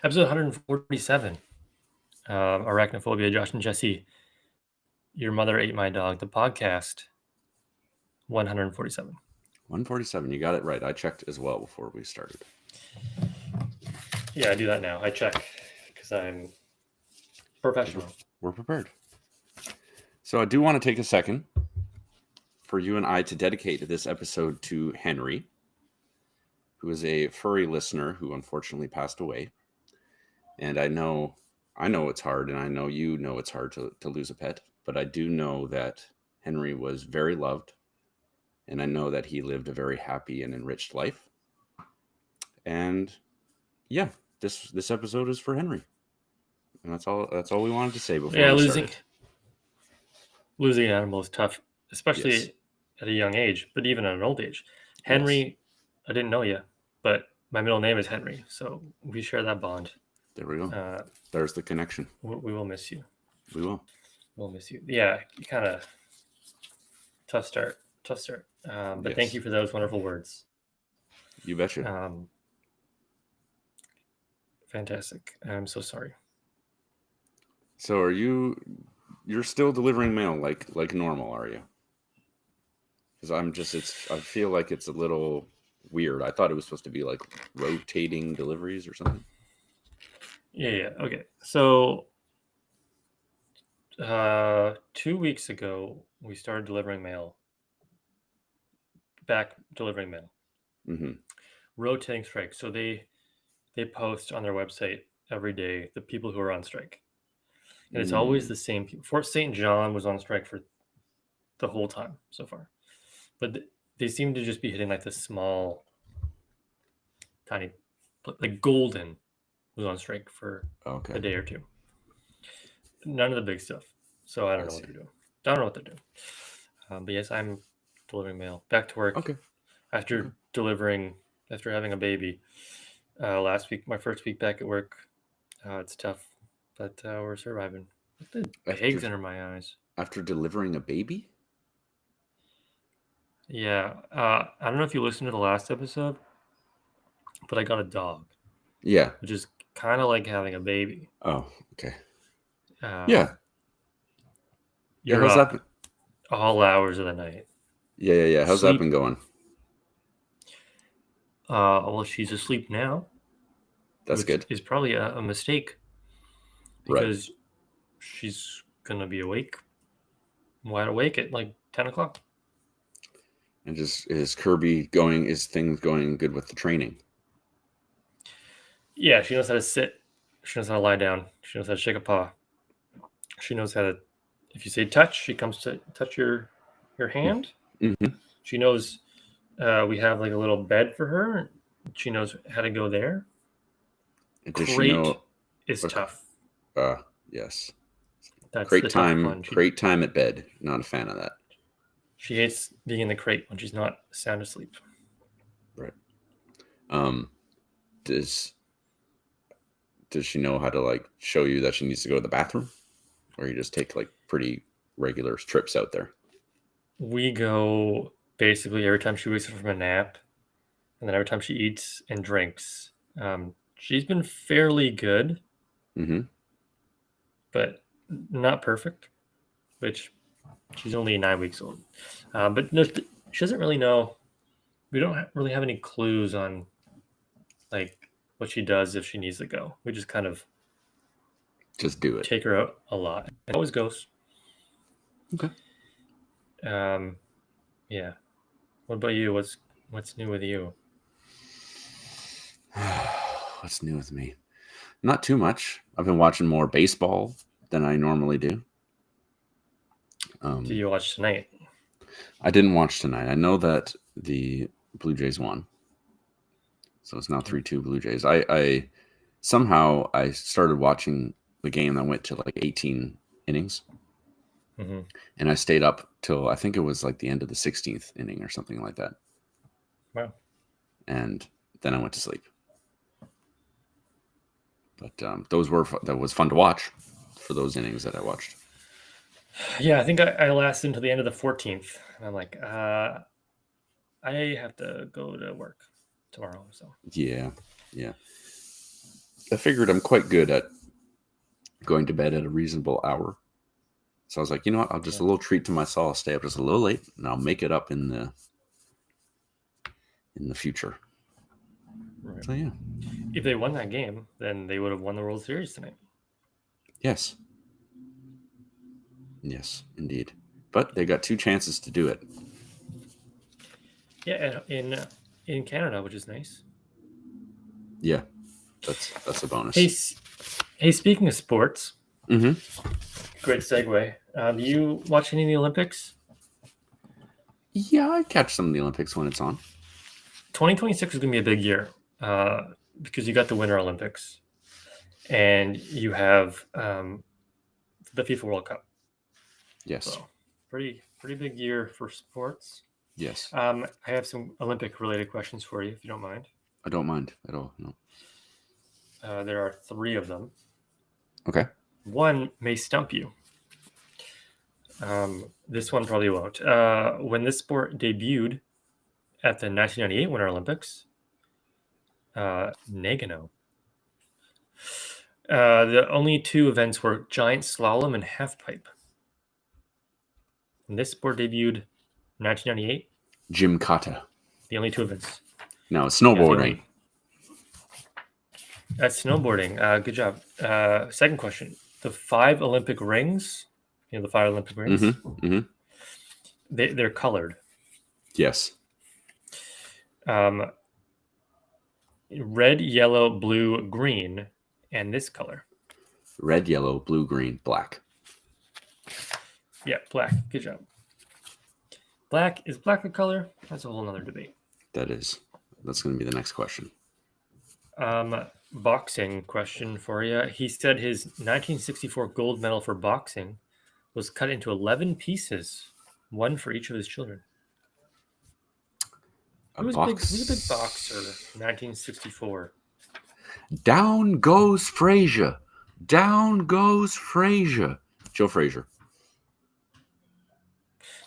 Episode 147. Arachnophobia, Josh and Jesse. Your Mother Ate My Dog, the podcast. 147. 147. You got it right. I checked as well before we started. Yeah, I do that now. I check because I'm professional. We're prepared. So I do want to take a second for you and I to dedicate this episode to Henry, who is a furry listener who unfortunately passed away. And I know it's hard, and I know you know it's hard to lose a pet, but I do know that Henry was very loved, and I know that he lived a very happy and enriched life. And yeah, this episode is for Henry. And that's all we wanted to say before we started. Losing an animal is tough, especially at a young age, but even at an old age. Henry, I didn't know you, but my middle name is Henry, so we share that bond. There we go. There's the connection. We will miss you. We will. We'll miss you. Yeah, you kind of tough start. But thank you for those wonderful words. You betcha. Fantastic. I'm so sorry. So you're still delivering mail like normal, are you? Because I feel like it's a little weird. I thought it was supposed to be like rotating deliveries or something. Yeah. Okay. So 2 weeks ago, we started delivering mail. Mm-hmm. Rotating strike. So they post on their website every day the people who are on strike. And it's always the same people. Fort St. John was on strike for the whole time so far. But they seem to just be hitting like this small, tiny, like Golden was on strike for a day or two. None of the big stuff. So I don't know what they're doing. I don't know what they're doing. But yes, I'm delivering mail. Back to work. Okay. After having a baby. Last week, my first week back at work. It's tough, but we're surviving. The eggs under my eyes. After delivering a baby? Yeah. I don't know if you listened to the last episode, but I got a dog. Yeah. Which is kind of like having a baby. Oh, okay. Yeah. You're up all hours of the night. Yeah. How's that been going? Well, she's asleep now. That's good. It's probably a mistake because she's gonna be wide awake at like 10 o'clock. And is things going good with the training? Yeah, she knows how to sit. She knows how to lie down. She knows how to shake a paw. She knows how to, if you say touch, she comes to touch your hand. Mm-hmm. She knows we have like a little bed for her. She knows how to go there. Crate is tough. Yes. That's crate time. Crate time at bed. Not a fan of that. She hates being in the crate when she's not sound asleep. Right. Does she know how to like show you that she needs to go to the bathroom, or you just take like pretty regular trips out there? We go basically every time she wakes up from a nap, and then every time she eats and drinks. She's been fairly good, but not perfect, which she's only 9 weeks old. But no, she doesn't really know. We don't really have any clues on like what she does if she needs to go. We just kind of just do it. Take her out a lot. It always goes. Okay. Yeah. What about you? What's new with you? What's new with me? Not too much. I've been watching more baseball than I normally do. Did you watch tonight? I didn't watch tonight. I know that the Blue Jays won. So it's now 3-2 Blue Jays. I somehow started watching the game that went to like 18 innings. Mm-hmm. And I stayed up till I think it was like the end of the 16th inning or something like that. Wow. And then I went to sleep. But that was fun to watch for those innings that I watched. Yeah, I think I lasted until the end of the 14th. And I'm like, I have to go to work tomorrow. So yeah. I figured I'm quite good at going to bed at a reasonable hour. So I was like, you know what? I'll just a little treat to myself. I'll stay up just a little late, and I'll make it up in the future. Right. So yeah. If they won that game, then they would have won the World Series tonight. Yes. Yes, indeed. But they got 2 chances to do it. Yeah, in Canada, which is nice. Yeah, that's a bonus. Hey, speaking of sports, Mm-hmm. great segue. Do you watch any of the Olympics? Yeah, I catch some of the Olympics when it's on. 2026 is going to be a big year because you got the Winter Olympics, and you have the FIFA World Cup. Yes. So pretty big year for sports. Yes. I have some Olympic related questions for you, if you don't mind. I don't mind at all. No. There are 3 of them. Okay. One may stump you. This one probably won't. When this sport debuted at the 1998 Winter Olympics, Nagano. The only 2 events were giant slalom and halfpipe. When this sport debuted 1998, Gymkhana. the only 2 events. No, snowboarding. That's snowboarding. Good job. Second question. The 5 Olympic rings, the 5 Olympic rings, Mm-hmm. Mm-hmm. they're colored. Yes. Red, yellow, blue, green, and this color. Red, yellow, blue, green, black. Yeah, black. Good job. Is black a color? That's a whole nother debate. That's going to be the next question. Boxing question for you. He said his 1964 gold medal for boxing was cut into 11 pieces, 1 for each of his children. Who was a big boxer in 1964? Down goes Frazier. Down goes Frazier. Joe Frazier.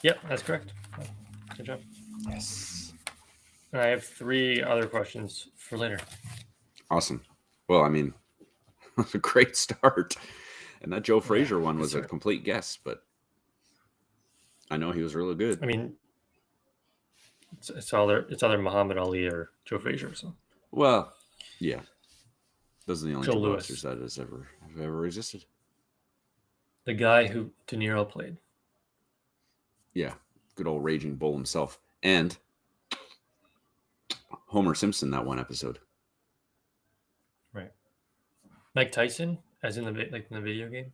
Yep, that's correct. Good job. Yes. And I have 3 other questions for later. Awesome. Well, I mean, it was a great start. And that Joe Frazier one was a complete guess, but I know he was really good. I mean, it's either Muhammad Ali or Joe Frazier. So. Well, yeah. Those are the only Joe 2 Louis. boxers that have ever existed. The guy who De Niro played. Yeah. Good old Raging Bull himself. And Homer Simpson, that one episode. Right. Mike Tyson, as in the video game.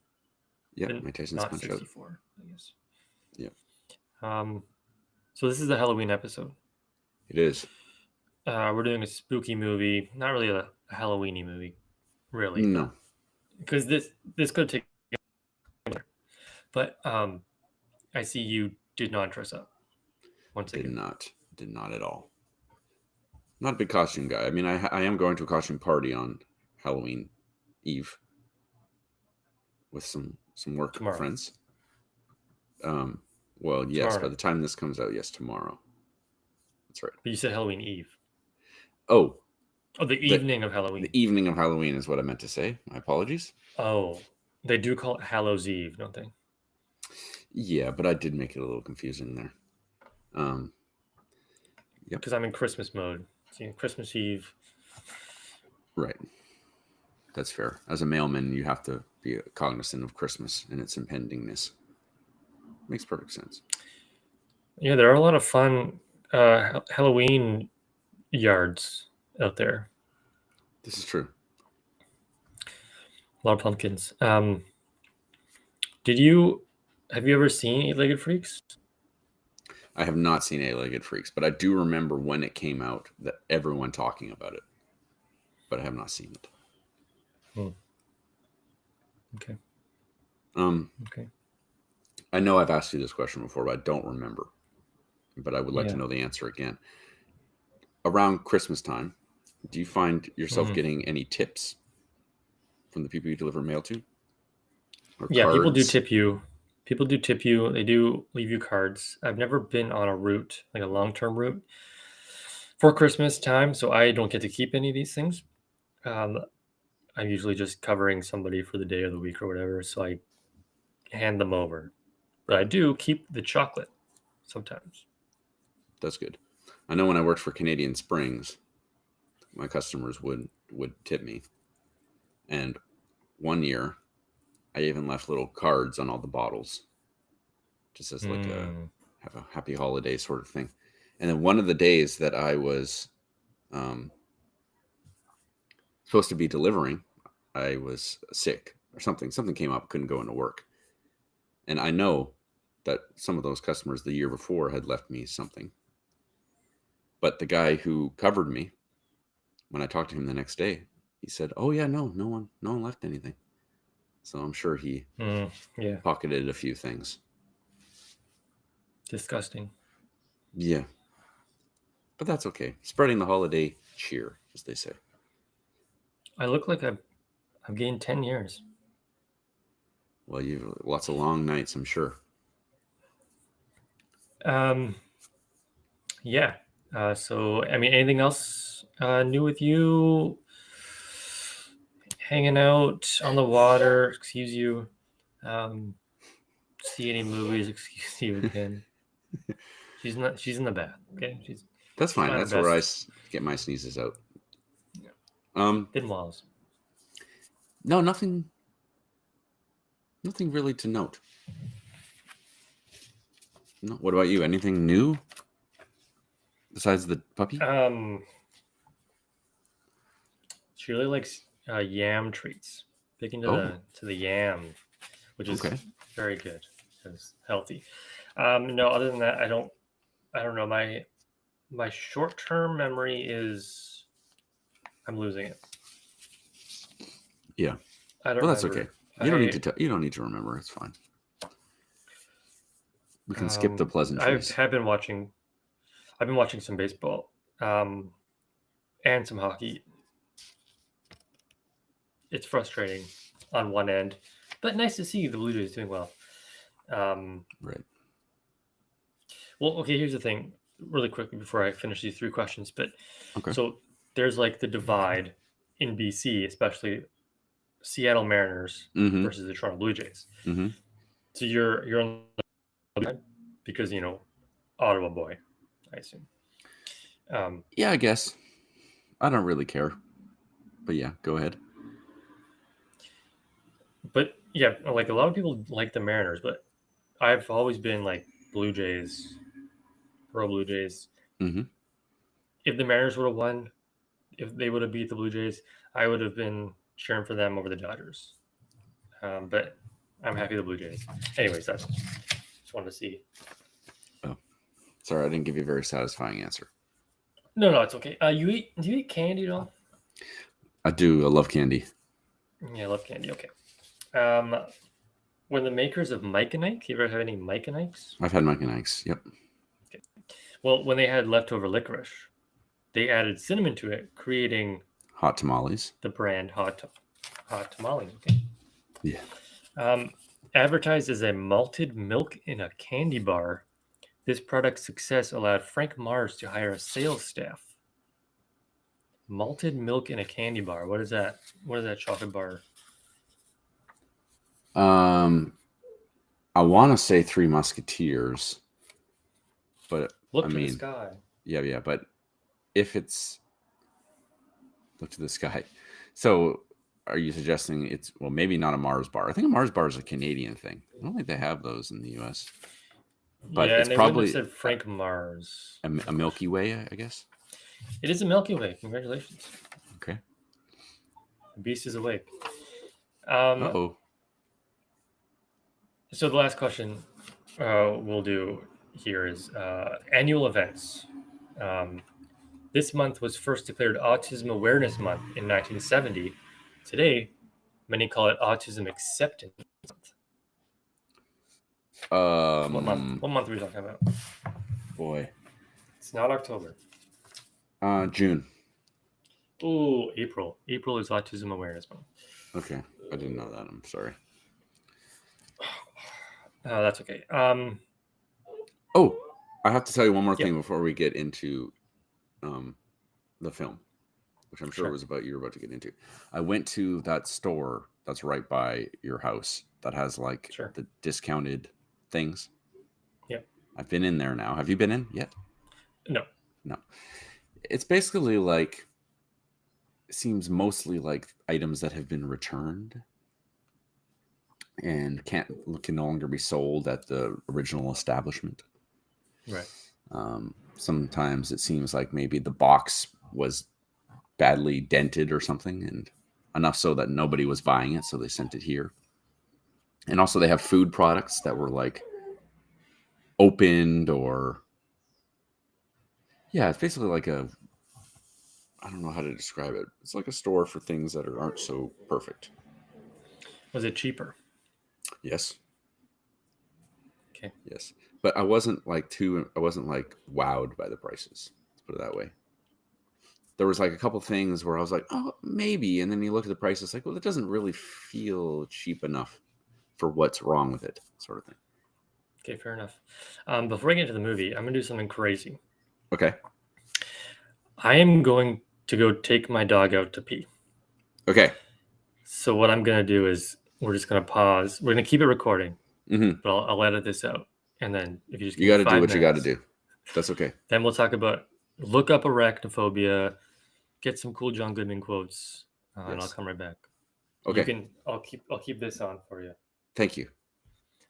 Yeah, Mike Tyson's not Punch 64, I guess. Yeah. So this is a Halloween episode. It is. We're doing a spooky movie, not really a Halloween-y movie, really. No. Because this could take. But I see you did not dress up. Once again. Did not at all. Not a big costume guy. I mean, I am going to a costume party on Halloween Eve with some work friends. Well, yes, tomorrow. by the time this comes out, yes, tomorrow. That's right. But you said Halloween Eve. Oh, the evening of Halloween. The evening of Halloween is what I meant to say. My apologies. Oh, they do call it Hallows Eve, don't they? Yeah, but I did make it a little confusing there. Yep. Because I'm in Christmas mode. See, Christmas Eve. Right. That's fair. As a mailman, you have to be cognizant of Christmas and its impendingness. Makes perfect sense. Yeah, there are a lot of fun Halloween yards out there. This is true. A lot of pumpkins. Have you ever seen Eight-Legged Freaks? I have not seen Eight-Legged Freaks, but I do remember when it came out that everyone talking about it. But I have not seen it. Okay. Okay. I know I've asked you this question before, but I don't remember. But I would like to know the answer again. Around Christmas time, do you find yourself getting any tips from the people you deliver mail to? Yeah, people do tip you. People do tip you. They do leave you cards. I've never been on a route, like a long-term route, for Christmas time, so I don't get to keep any of these things. I'm usually just covering somebody for the day or the week or whatever, so I hand them over. But I do keep the chocolate sometimes. That's good. I know when I worked for Canadian Springs, my customers would tip me. And one year, I even left little cards on all the bottles, just as like have a happy holiday sort of thing. And then one of the days that I was supposed to be delivering, I was sick or something. Something came up, couldn't go into work. And I know that some of those customers the year before had left me something. But the guy who covered me, when I talked to him the next day, he said, "Oh yeah, no one left anything." So I'm sure he pocketed a few things. Disgusting. Yeah. But that's okay. Spreading the holiday cheer, as they say. I look like I've gained 10 years. Well, you've lots of long nights, I'm sure. Yeah. So, I mean, anything else new with you? Hanging out on the water, excuse you. See any movies, excuse you again. She's in the bath, okay? That's fine. That's where I get my sneezes out. Thin walls. No, nothing really to note. No. What about you? Anything new besides the puppy? She really likes yam treats. Big into the yam, which is very good. It's healthy. No, other than that, I don't know. My short-term memory is I'm losing it. Yeah. I don't. Well, that's okay. You don't need to. You don't need to remember. It's fine. We can skip the pleasantries. I've been watching some baseball, and some hockey. It's frustrating on one end, but nice to see the Blue Jays doing well. Right. Well, okay. Here's the thing, really quickly before I finish these 3 questions. But so there's like the divide in BC, especially Seattle Mariners versus the Toronto Blue Jays. Mm-hmm. So you're on the because Ottawa boy, I assume. Yeah, I guess. I don't really care, but yeah, go ahead. But yeah, like a lot of people like the Mariners, but I've always been like Blue Jays, pro Blue Jays. Mm-hmm. If the Mariners would have won, if they would have beat the Blue Jays, I would have been cheering for them over the Dodgers. But I'm happy the Blue Jays. Anyways, that's just wanted to see. Oh, sorry, I didn't give you a very satisfying answer. No, it's okay. Do you eat candy at all? I do. I love candy. Yeah, I love candy. Okay. When the makers of Mike and Ike, you ever have any Mike and Ikes? I've had Mike and Ike's. Yep. Okay. Well, when they had leftover licorice, they added cinnamon to it, creating hot tamales. The brand hot tamales. Okay. Yeah. Advertised as a malted milk in a candy bar, this product's success allowed Frank Mars to hire a sales staff. Malted milk in a candy bar. What is that? What is that chocolate bar? I want to say Three Musketeers, but Look to the sky. Yeah, but if it's look to the sky, so are you suggesting it's maybe not a Mars bar? I think a Mars bar is a Canadian thing. I don't think they have those in the U.S. But yeah, it's and probably said Frank Mars. A Milky Way, I guess. It is a Milky Way. Congratulations. Okay. The beast is awake. So the last question we'll do here is annual events. This month was first declared Autism Awareness Month in 1970. Today, many call it Autism Acceptance Month. What month? What month are we talking about? Boy. It's not October. June. Ooh, April. April is Autism Awareness Month. Okay. I didn't know that. I'm sorry. That's okay. I have to tell you one more thing before we get into the film. which I'm sure Sure. was about you were about to get into. I went to that store that's right by your house that has like Sure. the discounted things. Yep. I've been in there now. Have you been in yet? No. No. It's basically like, it seems mostly like items that have been returned and can no longer be sold at the original establishment. Right. Sometimes it seems like maybe the box was badly dented or something, and enough so that nobody was buying it, so they sent it here. And also they have food products that were like opened, or yeah, it's basically like a, I don't know how to describe it. It's like a store for things that aren't so perfect. Was it cheaper? Yes. Okay. Yes. But I wasn't like wowed by the prices. Let's put it that way. There was like a couple things where I was like, oh, maybe. And then you look at the price, it's like, well, it doesn't really feel cheap enough for what's wrong with it, sort of thing. Okay, fair enough. Before I get into the movie, I'm gonna do something crazy. Okay. I am going to go take my dog out to pee. Okay. So what I'm gonna do is we're just gonna pause. We're gonna keep it recording, Mm-hmm. but I'll edit this out, and then if you just You give got me to do 5 what you got to minutes, do. That's okay. then we'll talk about look up arachnophobia, get some cool John Goodman quotes, and I'll Yes. come right back. Okay. I'll keep this on for you. Thank you.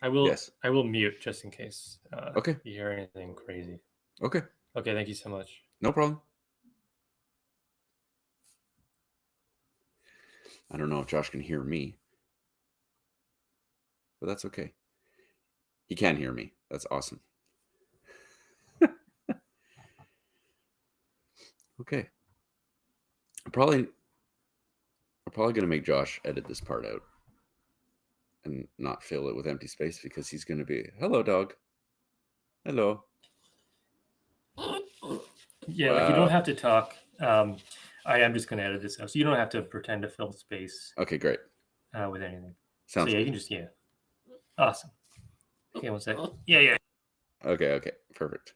I will. Yes. I will mute just in case. Okay. You hear anything crazy? Okay. Okay. Thank you so much. No problem. I don't know if Josh can hear me, but that's okay. He can hear me. That's awesome. Okay. I'm probably going to make Josh edit this part out and not fill it with empty space, because he's going to be, hello, dog. Hello. Yeah, like you don't have to talk. I am just gonna edit this out, so you don't have to pretend to fill space Okay, great. with anything. Sounds so yeah, good. you can just awesome. Okay, one sec. Yeah. Okay, perfect.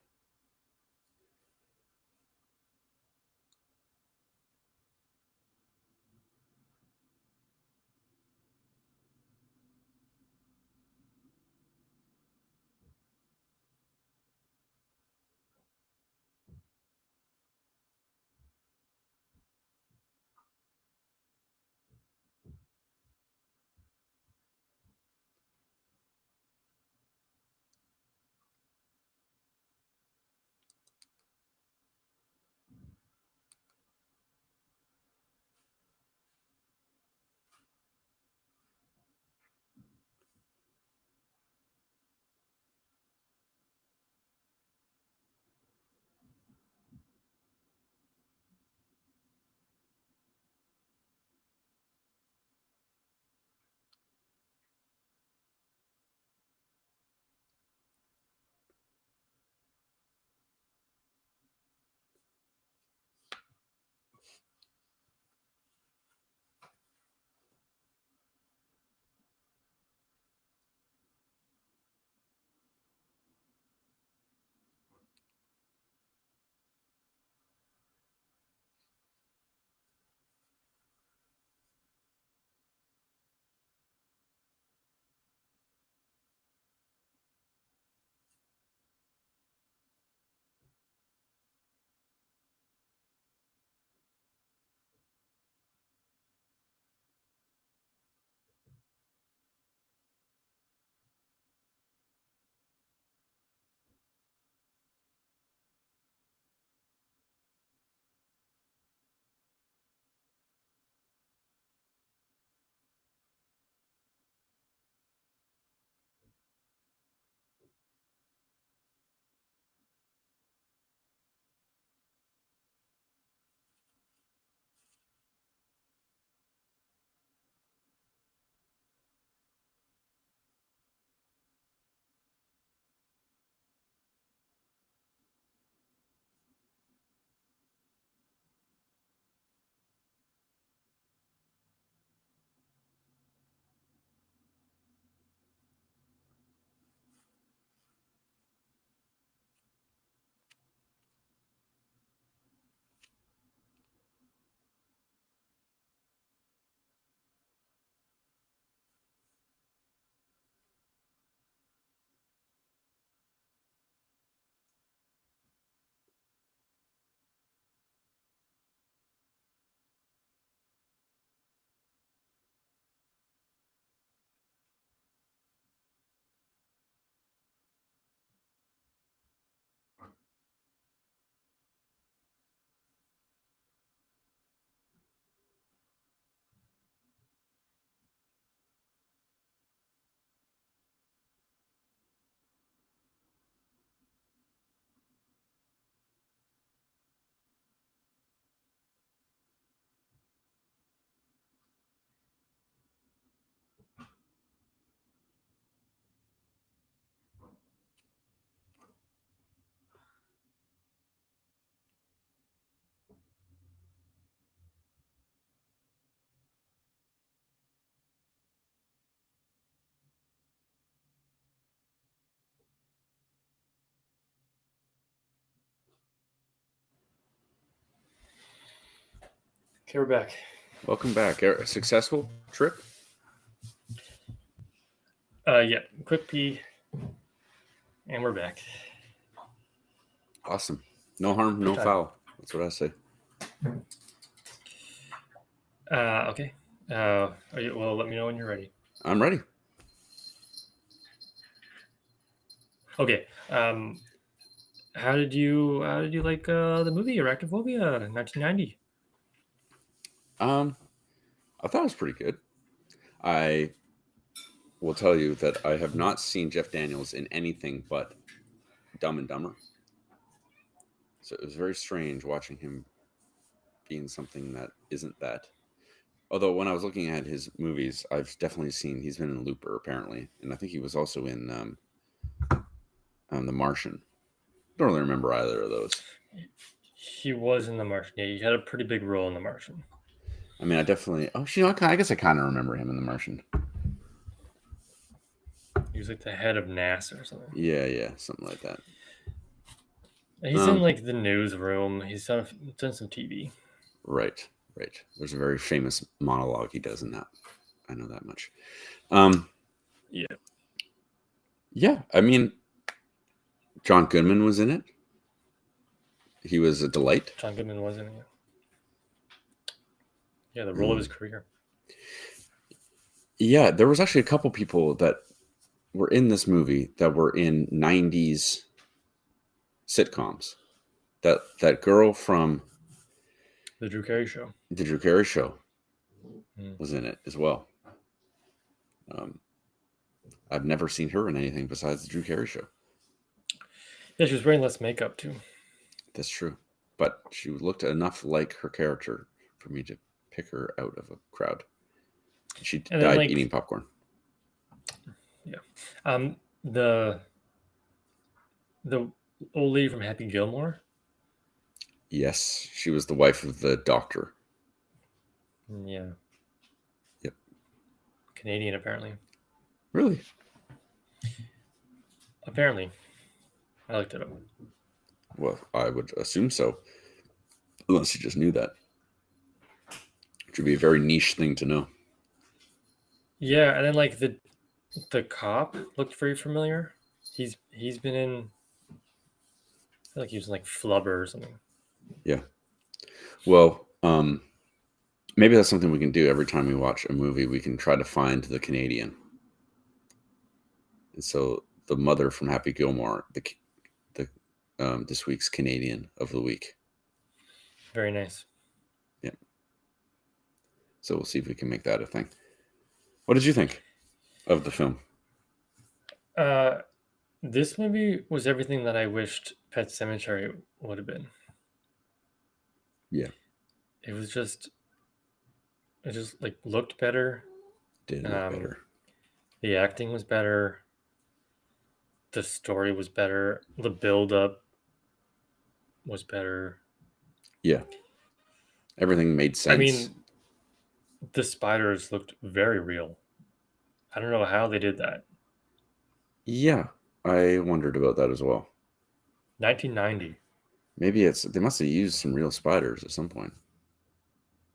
Okay, we're back. Welcome back. A successful trip? Yeah, quick pee, and we're back. Awesome. No harm, no Good time. foul. That's what I say. Okay. Well, let me know when you're ready. I'm ready. Okay. How did you like the movie Arachnophobia, 1990? I thought it was pretty good. I will tell you that I have not seen Jeff Daniels in anything but Dumb and Dumber. So it was very strange watching him be in something that isn't that. Although when I was looking at his movies, I've definitely seen he's been in Looper apparently, and I think he was also in The Martian. Don't really remember either of those. He was in The Martian. Yeah, he had a pretty big role in The Martian. I mean, I definitely. Oh, I guess I kind of remember him in The Martian. He was like the head of NASA or something. Yeah, something like that. He's in like the newsroom. He's done some TV. Right. There's a very famous monologue he does in that. I know that much. Yeah. I mean, John Goodman was in it. He was a delight. John Goodman was in it. Yeah, the role of his career. Yeah, there was actually a couple people that were in this movie that were in 90s sitcoms. That girl from The Drew Carey Show. The Drew Carey Show was in it as well. I've never seen her in anything besides The Drew Carey Show. Yeah, she was wearing less makeup too. That's true. But she looked enough like her character for me to pick her out of a crowd. She died eating popcorn. Yeah. The old lady from Happy Gilmore. Yes, she was the wife of the doctor. Yeah. Yep. Canadian, apparently. Really? Apparently. I looked it up. Well, I would assume so. Unless you just knew that. Which would be a very niche thing to know. Yeah, and then like the cop looked very familiar. He's been in, I feel like he was in like Flubber or something. Yeah. Well, maybe that's something we can do every time we watch a movie. We can try to find the Canadian. And so the mother from Happy Gilmore, this week's Canadian of the week. Very nice. Yeah. So we'll see if we can make that a thing. What did you think of the film? This movie was everything that I wished Pet Sematary would have been. Yeah. It just like looked better. Did look better. The acting was better. The story was better. The build-up was better. Yeah. Everything made sense. I mean, the spiders looked very real. I don't know how they did that. Yeah, I wondered about that as well. 1990. Maybe they must have used some real spiders at some point.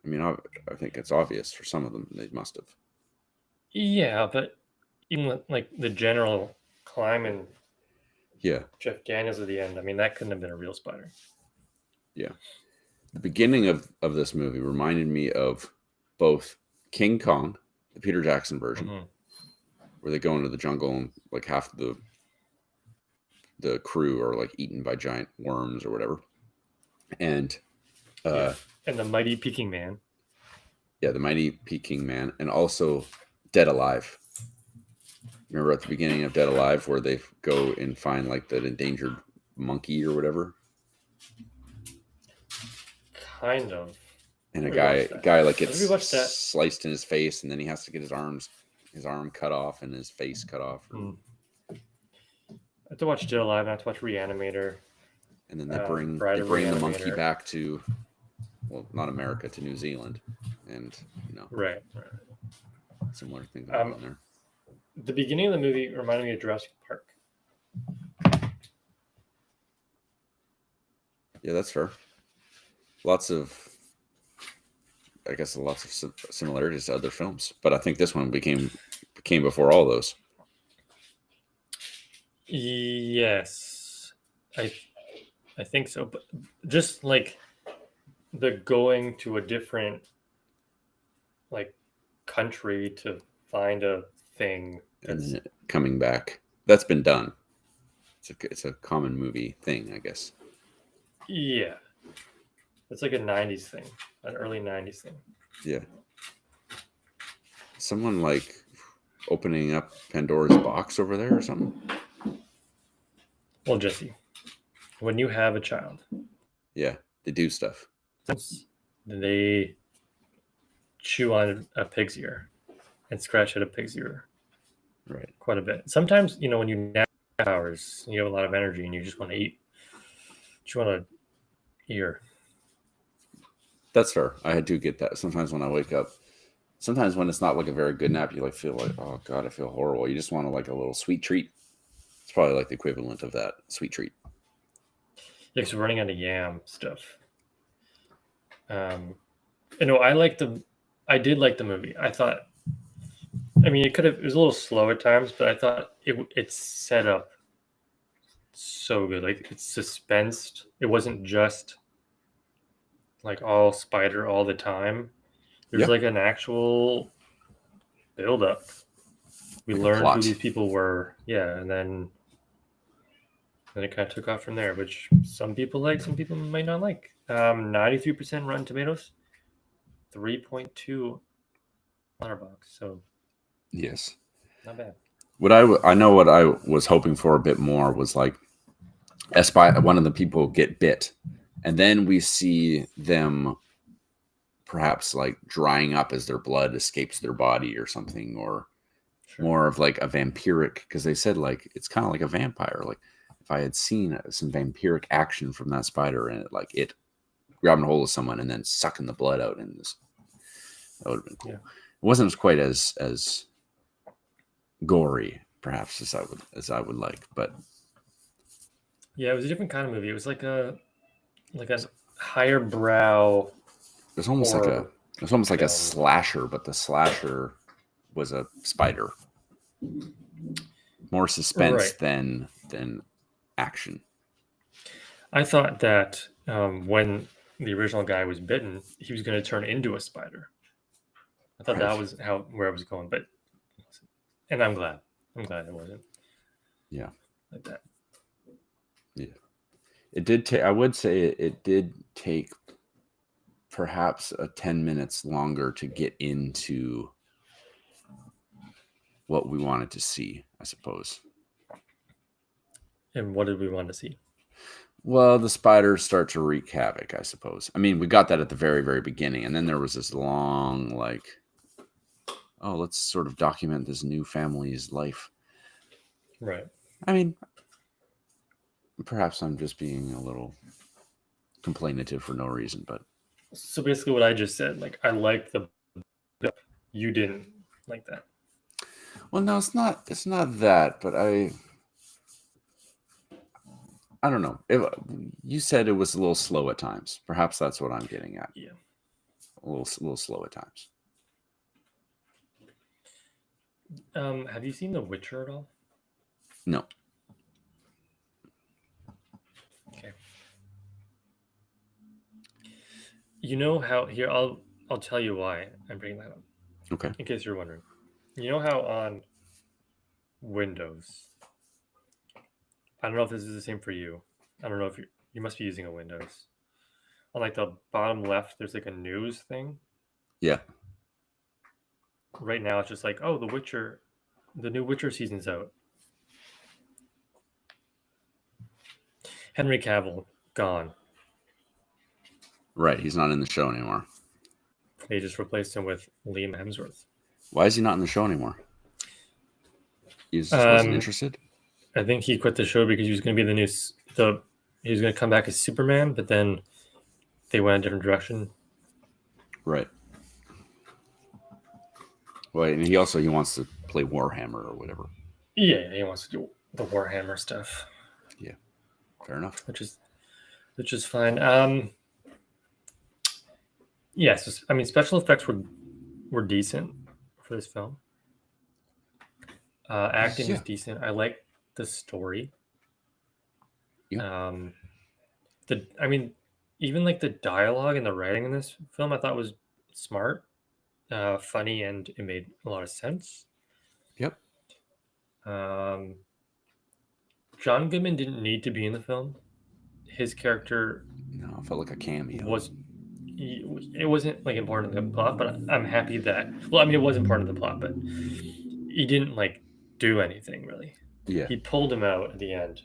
I mean, I think it's obvious for some of them they must have. Yeah, but even like the general climbing. Yeah. Jeff Daniels at the end. I mean, that couldn't have been a real spider. Yeah. The beginning of this movie reminded me of both King Kong, the Peter Jackson version, where they go into the jungle and like half the crew are like eaten by giant worms or whatever. And and the Mighty Peking Man. Yeah, the Mighty Peking Man, and also Dead Alive. Remember at the beginning of Dead Alive where they go and find like that endangered monkey or whatever? Kind of. And a guy like gets sliced in his face, and then he has to get his arm cut off and his face cut off. I have to watch Dead Alive. I have to watch Reanimator. And then they bring the monkey back to, well, not America, to New Zealand, and right. Similar thing going on there. The beginning of the movie reminded me of Jurassic Park. Yeah, that's fair. Lots of I guess, lots of similarities to other films, but I think this one came before all those. Yes, I think so. But just like the going to a different like country to find a thing And that's then coming back, that's been done. It's a common movie thing, I guess. yeah, it's like a '90s thing, an early '90s thing. Yeah. Someone like opening up Pandora's box over there or something. Well, Jesse, when you have a child, Yeah, they do stuff. they chew on a pig's ear and scratch at a pig's ear Right. quite a bit. Sometimes, when you nap hours, you have a lot of energy and you just want to eat. You want to ear. That's fair. I do get that. Sometimes when I wake up, sometimes when it's not like a very good nap, you like feel like, oh God, I feel horrible. You just want to like a little sweet treat. It's probably like the equivalent of that sweet treat. Yeah, because we're running out of yam stuff. I did like the movie. I thought, it was a little slow at times, but I thought it's set up so good. Like it's suspensed. It wasn't just like all spider all the time. There's like an actual build up. We Like learned who these people were. Yeah, and then it kind of took off from there, which some people like, some people might not like. 93% Rotten Tomatoes, 3.2 Letterboxd. So yes, not bad. What I know what I was hoping for a bit more was like one of the people get bit, and then we see them perhaps like drying up as their blood escapes their body or something, or more of like a vampiric, because they said like it's kind of like a vampire. Like if I had seen some vampiric action from that spider and it grabbing a hold of someone and then sucking the blood out in this, that would have been cool. Yeah. It wasn't quite as gory perhaps as I would like, but yeah, it was a different kind of movie. It was like a higher brow. It was almost like a slasher, but the slasher was a spider. More suspense than action. I thought that when the original guy was bitten, he was going to turn into a spider. I thought that was where I was going, and I'm glad it wasn't. Yeah, like that. Yeah, it did. I would say it did take perhaps 10 minutes longer to get into what we wanted to see, I suppose. And what did we want to see? Well, the spiders start to wreak havoc, I suppose. I mean, we got that at the very, very beginning, and then there was this long, like, oh, let's sort of document this new family's life. Right. I mean, perhaps I'm just being a little complainative for no reason, but. So basically what I just said, like, I like you didn't like that. Well, no, it's not that, but I don't know. You said it was a little slow at times. Perhaps that's what I'm getting at. Yeah. A little slow at times. Have you seen The Witcher at all? No. Okay. You know how here I'll tell you why I'm bringing that up. Okay. In case you're wondering. You know how on Windows, I don't know if this is the same for you. I don't know if you must be using a Windows. On like the bottom left, there's like a news thing. Yeah. Right now, it's just like, oh, the new Witcher season's out. Henry Cavill, gone. Right, he's not in the show anymore. They just replaced him with Liam Hemsworth. Why is he not in the show anymore? He just wasn't interested? I think he quit the show because he was going to be he was going to come back as Superman, but then they went a different direction. Right. Well, and he wants to play Warhammer or whatever. Yeah, he wants to do the Warhammer stuff. Yeah, fair enough. Which is fine. Yes, I mean special effects were decent for this film. Acting was decent. I liked the story. Yeah. I mean, even like the dialogue and the writing in this film, I thought was smart, funny, and it made a lot of sense. Yep. Um, John Goodman didn't need to be in the film. His character No, it felt like a cameo. it wasn't like important to the plot, but I'm happy that. Well, I mean, it was important to the plot, but he didn't like do anything really. Yeah. He pulled him out at the end.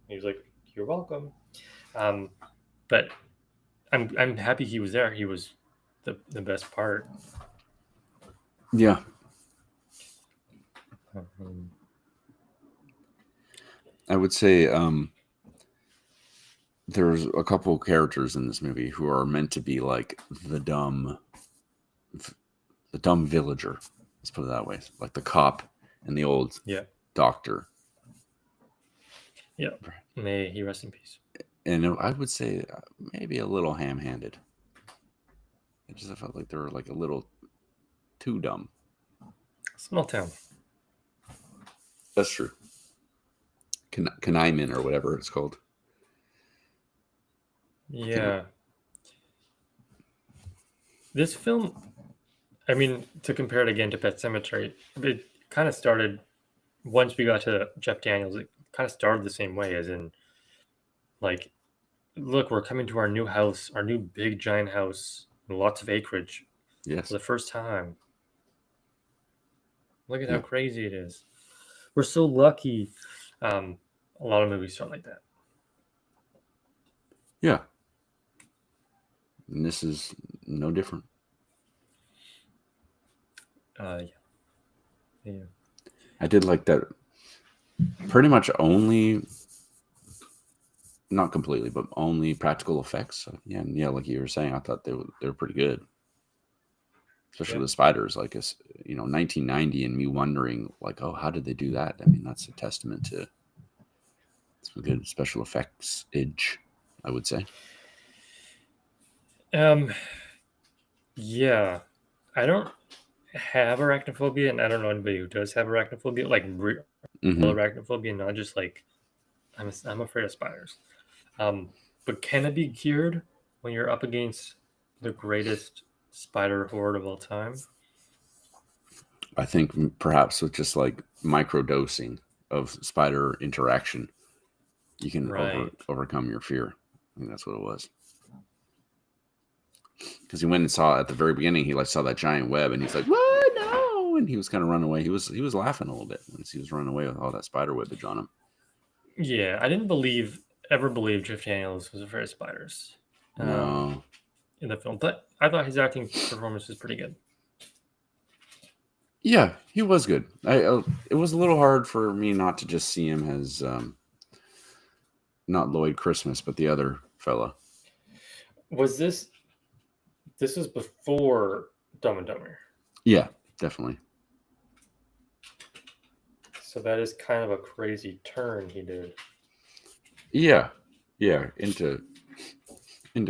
He was like, "You're welcome." But I'm happy he was there. He was the best part. Yeah. I would say there's a couple of characters in this movie who are meant to be like the dumb villager. Let's put it that way, like the cop and the old doctor. Yeah. May he rest in peace. And I would say maybe a little ham-handed. It just felt like they were like a little too dumb. Small town. That's true. Kanimin or whatever it's called. Yeah. This film, I mean, to compare it again to Pet Sematary, it kind of started once we got to Jeff Daniels. It kind of started the same way, as in, like, look, we're coming to our new house, our new big giant house, lots of acreage. Yes. For the first time. Look at how crazy it is. We're so lucky. A lot of movies start like that. Yeah. And this is no different. Yeah. I did like that. Pretty much only, not completely, but only practical effects. So, yeah, like you were saying, I thought they were pretty good. Especially the spiders, like 1990, and me wondering, like, oh, how did they do that? I mean, that's a testament to some good special effects edge, I would say. Yeah, I don't have arachnophobia, and I don't know anybody who does have arachnophobia, like real arachnophobia, not just like I'm afraid of spiders. But can it be cured when you're up against the greatest spider horde of all time? I think perhaps with just like micro dosing of spider interaction, you can overcome your fear. I think that's what it was. Because he went and saw at the very beginning, he like saw that giant web, and he's like, "What? No!" And he was kind of running away. He was laughing a little bit when he was running away with all that spider webbage on him. Yeah, I didn't ever believe Jeff Daniels was afraid of spiders. No. In the film, but I thought his acting performance was pretty good. Yeah, he was good. It was a little hard for me not to just see him as not Lloyd Christmas, but the other fella. Was this was before Dumb and Dumber? Yeah, definitely. So that is kind of a crazy turn he did. Yeah, into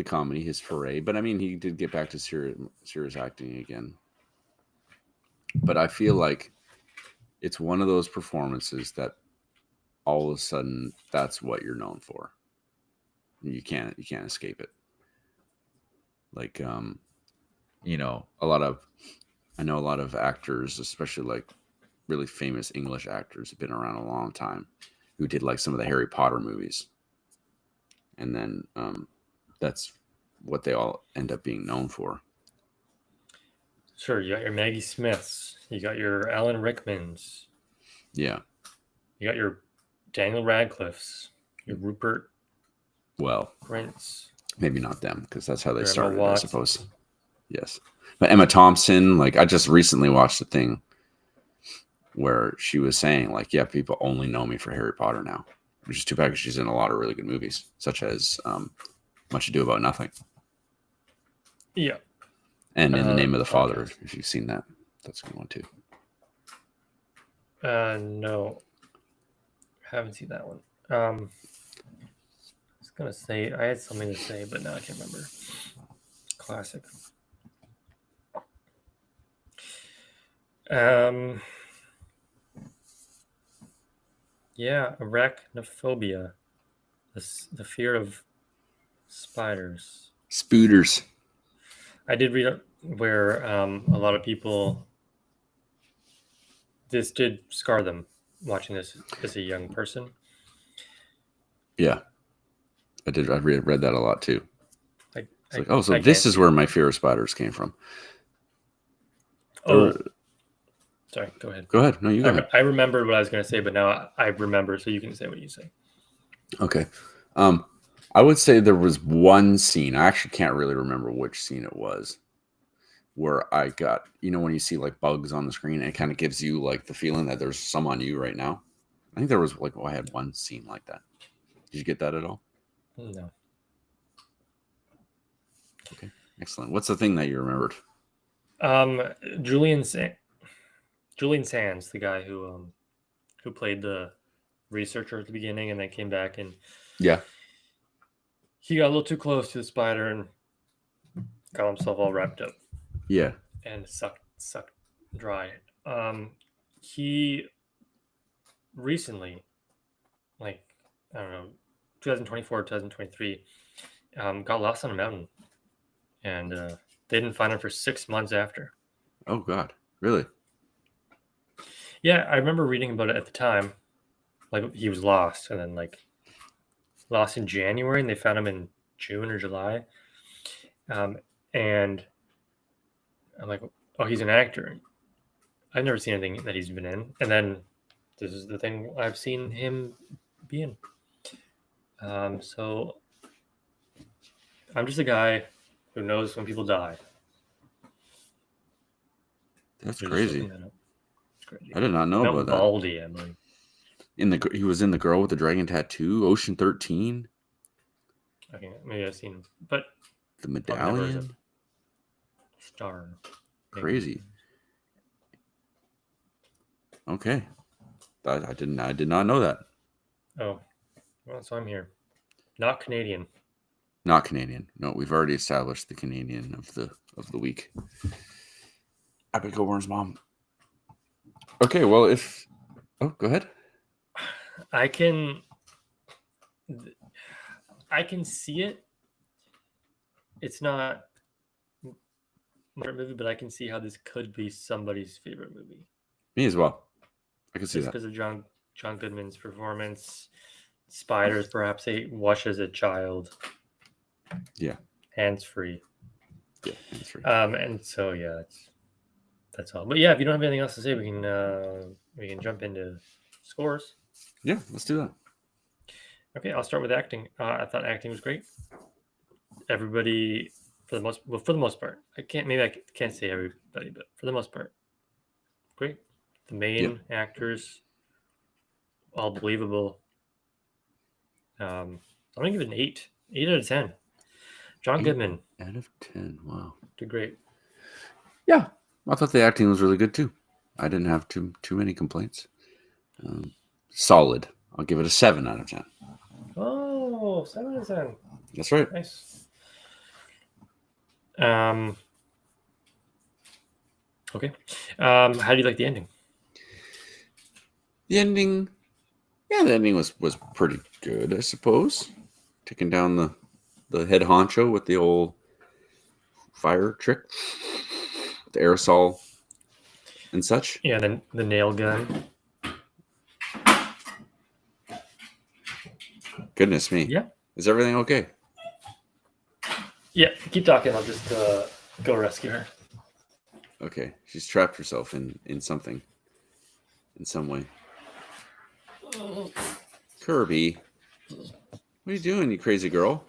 comedy, his foray. But I mean, he did get back to serious acting again. But I feel like it's one of those performances that all of a sudden that's what you're known for. You can't escape it. Like I know a lot of actors, especially like really famous English actors, have been around a long time, who did like some of the Harry Potter movies, and then that's what they all end up being known for. Sure, you got your Maggie Smiths, you got your Alan Rickmans, yeah, you got your Daniel Radcliffe's, your Rupert. Well, Grint's. Maybe not them, because that's how they started, I suppose. Yes, but Emma Thompson, like I just recently watched a thing where she was saying, like, yeah, people only know me for Harry Potter now, which is too bad because she's in a lot of really good movies, such as Much Ado About Nothing. Yeah. And In the Name of the Father, if you've seen that, that's a good one too. No, haven't seen that one. I was gonna say I had something to say, but now I can't remember. Classic. Yeah, arachnophobia, the fear of spiders. Spooters. I did read where a lot of people, this did scar them watching this as a young person. Yeah, I did. I read that a lot too. It's like, oh, so I this can't is see where it. my fear of spiders came from. Oh, sorry. Go ahead. Go ahead. No, you go ahead. I remembered what I was going to say, but now I remember, so you can say what you say. Okay. I would say there was one scene. I actually can't really remember which scene it was, where I got, when you see like bugs on the screen, it kind of gives you like the feeling that there's some on you right now. I think there was like, I had one scene like that. Did you get that at all? No. Okay, excellent. What's the thing that you remembered? Julian Sands, the guy who played the researcher at the beginning and then came back, and Yeah, he got a little too close to the spider and got himself all wrapped up. Yeah. And sucked dry. He recently, like, I don't know, 2024, 2023, got lost on a mountain, and they didn't find him for 6 months after. Oh God, really? Yeah, I remember reading about it at the time. Like, he was lost, and then like lost in January, and they found him in June or July. And I'm like, oh, he's an actor. I've never seen anything that he's been in, and then this is the thing I've seen him be in. So I'm just a guy who knows when people die. That's You're crazy. It's crazy. I did not know about that. Baldy, Emily. He was in The Girl with the Dragon Tattoo, Ocean 13. Okay, maybe I've seen him, but The Medallion. Star. Crazy. Okay, I did not know that. Oh, well, so I'm here. Not Canadian. Not Canadian. No, we've already established the Canadian of the week. Epic Coborn's mom. Okay, well, go ahead. I can see it. It's not my favorite movie, but I can see how this could be somebody's favorite movie. Me as well. I can see that because of John Goodman's performance. Spiders, perhaps they watched as a child. Yeah. Hands free. Yeah, hands free. And so yeah, that's all. But yeah, if you don't have anything else to say, we can jump into scores. Yeah, let's do that. Okay, I'll start with acting. I thought acting was great. Everybody, for the most part, I can't say everybody, but for the most part, great. The main actors, all believable. I'm gonna give it an 8 out of 10. John Goodman out of 10. Wow, did great. Yeah, I thought the acting was really good too. I didn't have too many complaints. Solid. I'll give it a 7 out of 10. Oh, 7 out of 10. That's right. Nice. Okay. How do you like the ending? The ending was pretty good, I suppose. Taking down the head honcho with the old fire trick, the aerosol and such. Yeah, then the nail gun. Goodness me. Yeah. Is everything okay? Yeah, keep talking. I'll just go rescue her. Okay. She's trapped herself in something. In some way. Kirby. What are you doing, you crazy girl?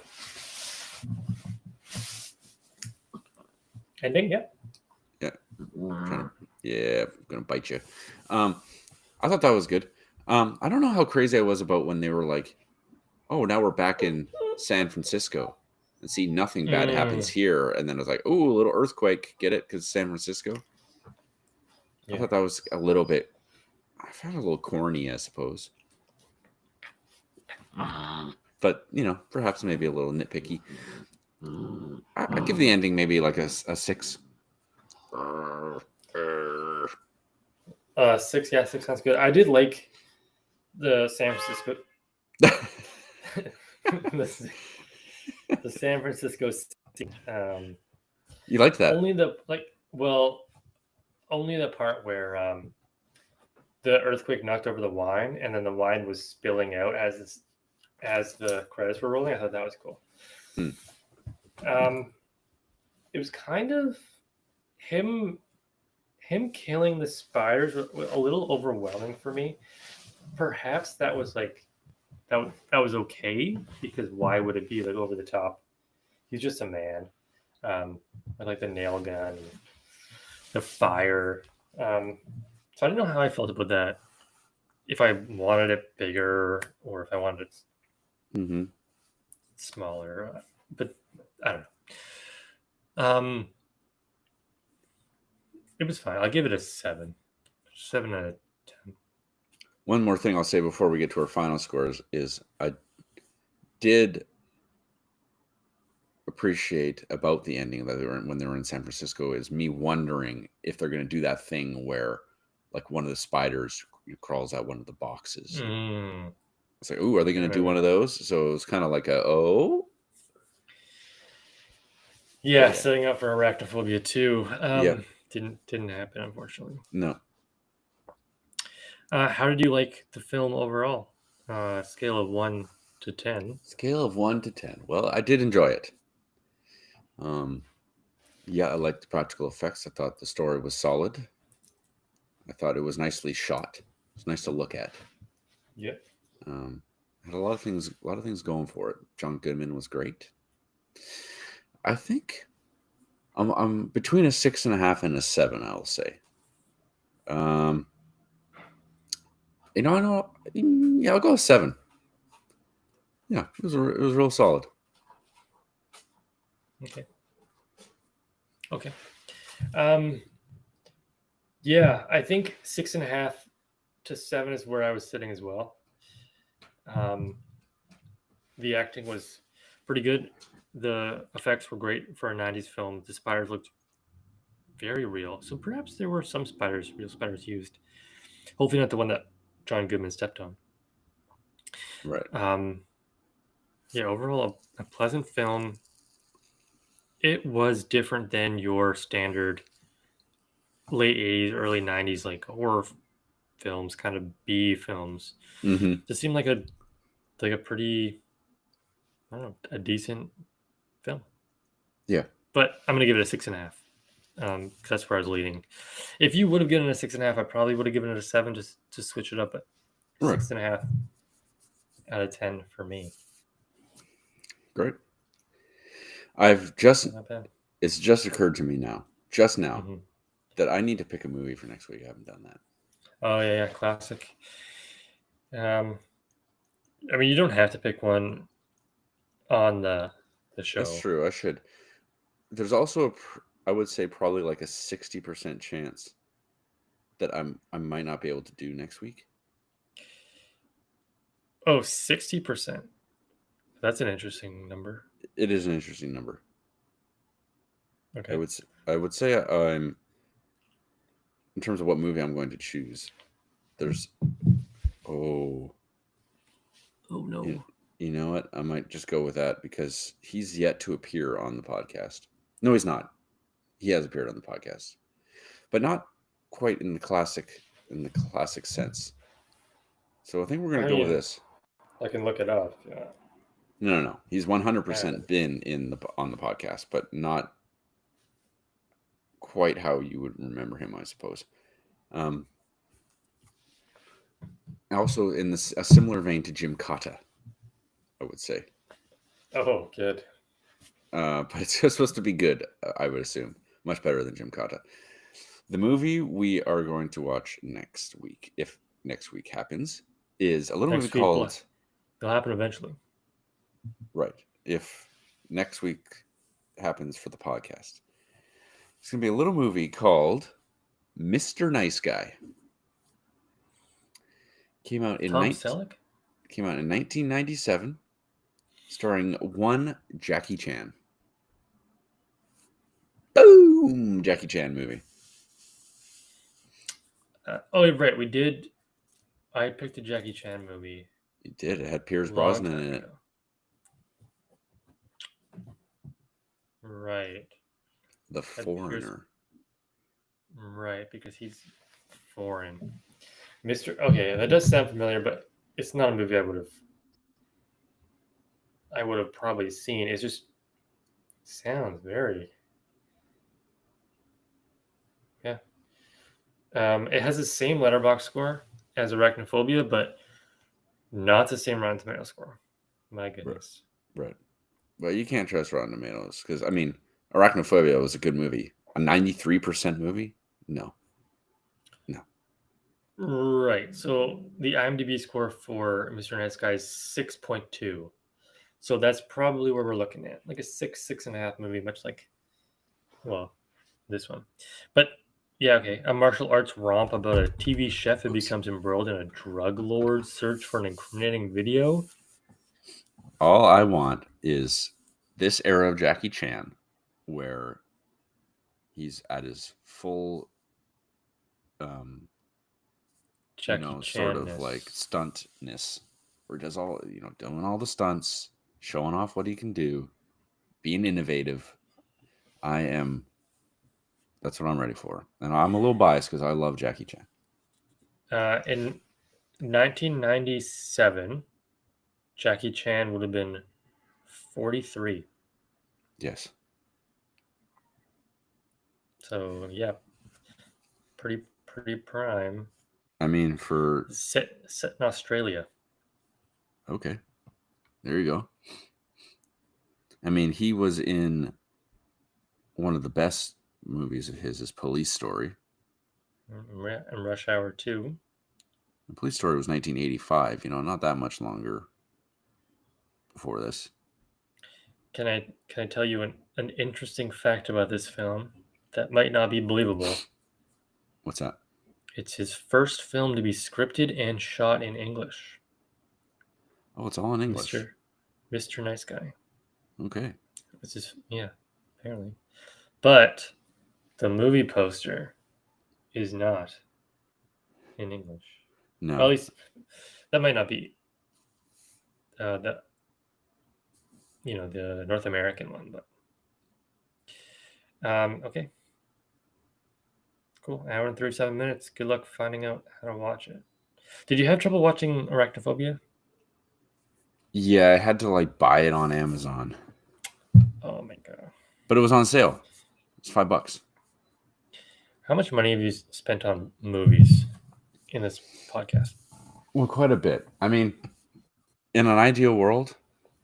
Ending, yeah. Yeah. I'm gonna bite you. I thought that was good. I don't know how crazy I was about when they were like, oh, now we're back in San Francisco and see nothing bad happens here. And then I was like, oh, a little earthquake. Get it? Because San Francisco. Yeah. I thought that was a little bit, I found it a little corny, I suppose. But, perhaps maybe a little nitpicky. I'd give the ending maybe like a 6. 6. Yeah, 6 sounds good. I did like the San Francisco. the San Francisco. You liked that? Only the only the part where the earthquake knocked over the wine, and then the wine was spilling out as the credits were rolling. I thought that was cool. It was kind of him killing the spiders a little overwhelming for me. Perhaps that was like that was okay, because why would it be like over the top? He's just a man. I like the nail gun, and the fire. So I didn't know how I felt about that. If I wanted it bigger or if I wanted it smaller, but I don't know. It was fine. I'll give it a 7. 7 out of 10. One more thing I'll say before we get to our final scores is I did appreciate about the ending that when they were in San Francisco is me wondering if they're going to do that thing where like one of the spiders crawls out one of the boxes. It's like, ooh, are they going to do one of those? So it was kind of like yeah, setting up for Arachnophobia 2. Yeah. Didn't happen, unfortunately. No. How did you like the film overall? Scale of 1 to 10. Scale of 1 to 10. Well, I did enjoy it. Yeah, I liked the practical effects. I thought the story was solid. I thought it was nicely shot. It was nice to look at. Yep. Had a lot of things going for it. John Goodman was great. I think I'm between a 6.5 and a 7. I'll say. I know. Yeah, I'll go with 7. Yeah, it was real solid. Okay. Yeah, I think 6.5 to 7 is where I was sitting as well. The acting was pretty good. The effects were great for a 90s film. The spiders looked very real. So perhaps there were some real spiders used. Hopefully not the one that John Goodman stepped on. Right. Yeah, overall a pleasant film. It was different than your standard late 80s, early 90s like horror films, kind of B films. This seemed like a pretty, I don't know, a decent film. Yeah. But I'm going to give it a 6.5. Because that's where I was leading. If you would have given it a 6.5, I probably would have given it a 7 just to switch it up. But 6.5 out of 10 for me. Great. It's just occurred to me now, that I need to pick a movie for next week. I haven't done that. Oh yeah, classic. I mean, you don't have to pick one on the show. That's true. I should. There's also I would say probably like a 60% chance that I might not be able to do next week. Oh, 60%. That's an interesting number. It is an interesting number. Okay. I would say in terms of what movie I'm going to choose, there's oh no. You know what? I might just go with that because he's yet to appear on the podcast. No, he's not. He has appeared on the podcast, but not quite in the classic sense. So I think we're going to go with this. I can look it up. Yeah. No. He's 100% been on the podcast, but not quite how you would remember him, I suppose. Also in a similar vein to Jim Cotta, I would say. Oh, good. But it's supposed to be good, I would assume. Much better than Jim Cotta. The movie we are going to watch next week, if next week happens, is a little movie called... It'll happen eventually. Right. If next week happens for the podcast. It's going to be a little movie called Mr. Nice Guy. Came out in 1997, starring one Jackie Chan. Boom! Jackie Chan movie. Oh, right. We did. I picked a Jackie Chan movie You did. It had Pierce a long Brosnan time in it. ago. Right. The Had Pierce- Foreigner. Right, because he's foreign. Okay, that does sound familiar, but it's not a movie I would have probably seen. It just sounds very. Yeah. It has the same letterbox score as Arachnophobia, but not the same Rotten Tomato score. My goodness. Right. But you can't trust Rotten Tomatoes because, I mean, Arachnophobia was a good movie. A 93% movie? No. Right. So the IMDb score for Mr. Nice Guy is 6.2. So that's probably where we're looking at. Like a 6.5 movie, much like, well, this one. But yeah, okay. A martial arts romp about a TV chef who becomes embroiled in a drug lord's search for an incriminating video. All I want is this era of Jackie Chan where he's at his full Jackie sort of Chan-ness. like stuntness, where he does all, doing all the stunts, showing off what he can do, being innovative. That's what I'm ready for. And I'm a little biased because I love Jackie Chan. In 1997, Jackie Chan would have been 43. Yes. So yeah, pretty prime. I mean, Set in Australia. Okay. There you go. I mean, he was in one of the best movies of his is Police Story. And Rush Hour 2. The Police Story was 1985, not that much longer before this. Can I tell you an interesting fact about this film that might not be believable? What's that? It's his first film to be scripted and shot in English. Oh, it's all in English. Mr. Nice Guy. Okay. It's just, yeah, apparently. But the movie poster is not in English. No. Well, at least that might not be the North American one, but okay. Cool. Hour and 37 minutes. Good luck finding out how to watch it. Did you have trouble watching Arachnophobia? Yeah, I had to buy it on Amazon. Oh my god. But it was on sale. It's $5. How much money have you spent on movies in this podcast? Well, quite a bit. I mean, in an ideal world,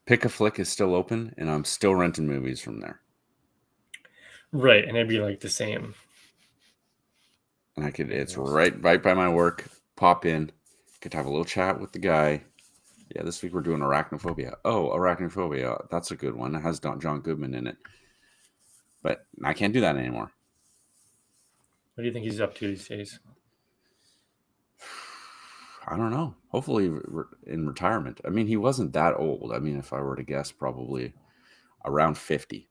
Pick a Flick is still open, and I'm still renting movies from there. Right, and it'd be like the same. And it's right by my work. Pop in, get to have a little chat with the guy. Yeah, this week we're doing Arachnophobia. Oh, Arachnophobia, that's a good one. It has John Goodman in it. But I can't do that anymore. What do you think he's up to these days? I don't know. Hopefully in retirement. I mean, he wasn't that old. I mean, if I were to guess, probably around 50.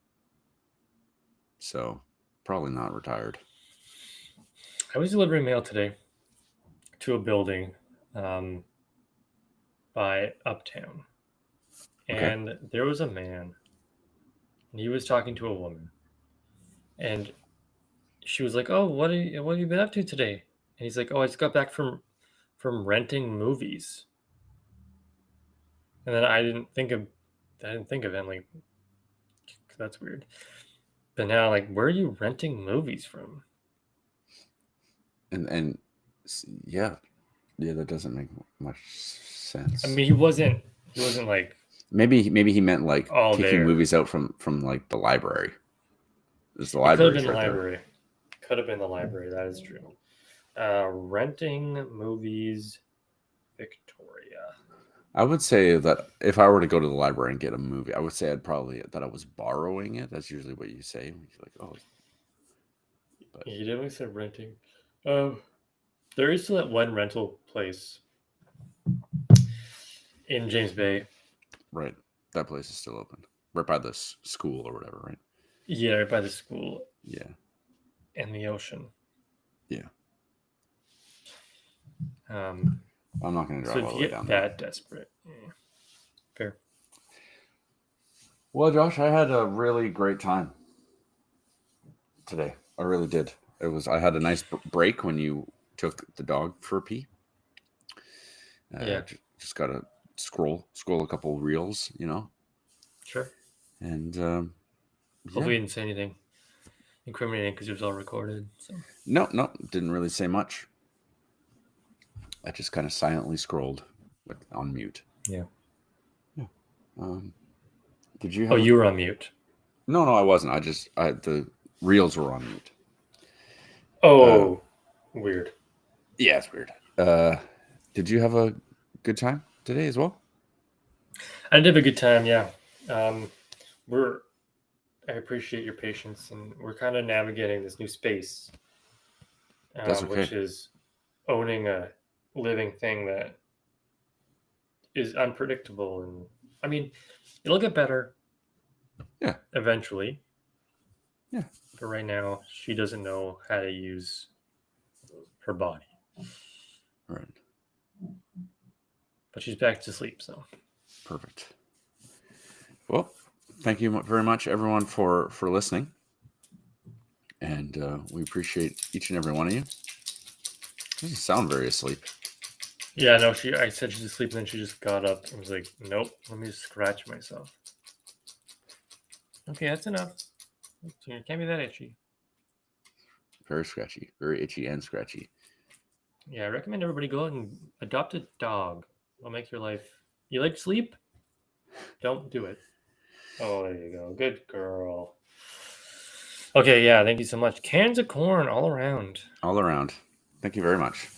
So probably not retired. I was delivering mail today to a building by Uptown. And there was a man, and he was talking to a woman. And she was like, "Oh, what have you been up to today?" And he's like, "Oh, I just got back from renting movies." And then I didn't think of him, like, that's weird. But now, like, where are you renting movies from? And yeah, that doesn't make much sense. I mean, he wasn't like, maybe he meant like all kicking there. movies out from like the library. There's the It library. could have been the library. Could have been the library. That is true. Renting movies, Victoria. I would say that if I were to go to the library and get a movie, I would say that I was borrowing it. That's usually what you say. You're like, oh. But he definitely said renting. There is still that one rental place in James Bay. Right. That place is still open. Right by the school or whatever, right? Yeah, right by the school. Yeah. And the ocean. Yeah. Um, I'm not going to so drive if all the you way get down that desperate, fair. Well, Josh, I had a really great time today. I really did. I had a nice break when you took the dog for a pee. Yeah. Just got to scroll a couple reels, Sure. and Hopefully you didn't say anything incriminating because it was all recorded. So no, didn't really say much. I just kind of silently scrolled on mute. yeah. Did you have? Oh, you were on mute. No, I wasn't. The reels were on mute. Oh, weird. Yeah, it's weird. Did you have a good time today as well? I did have a good time. Yeah. I appreciate your patience, and we're kind of navigating this new space, That's okay. which is owning a living thing that is unpredictable. And I mean, it'll get better. Yeah. Eventually. Yeah. But right now, she doesn't know how to use her body. Right. But she's back to sleep, so. Perfect. Well, thank you very much, everyone, for listening. And we appreciate each and every one of you. Doesn't sound very asleep. Yeah, no, I said she's asleep, and then she just got up and was like, nope, let me just scratch myself. Okay, that's enough. It can't be that itchy. Very scratchy. Very itchy and scratchy. Yeah, I recommend everybody go out and adopt a dog. It'll make your life... You like sleep? Don't do it. Oh, there you go. Good girl. Okay, yeah, thank you so much. Cans of corn all around. All around. Thank you very much.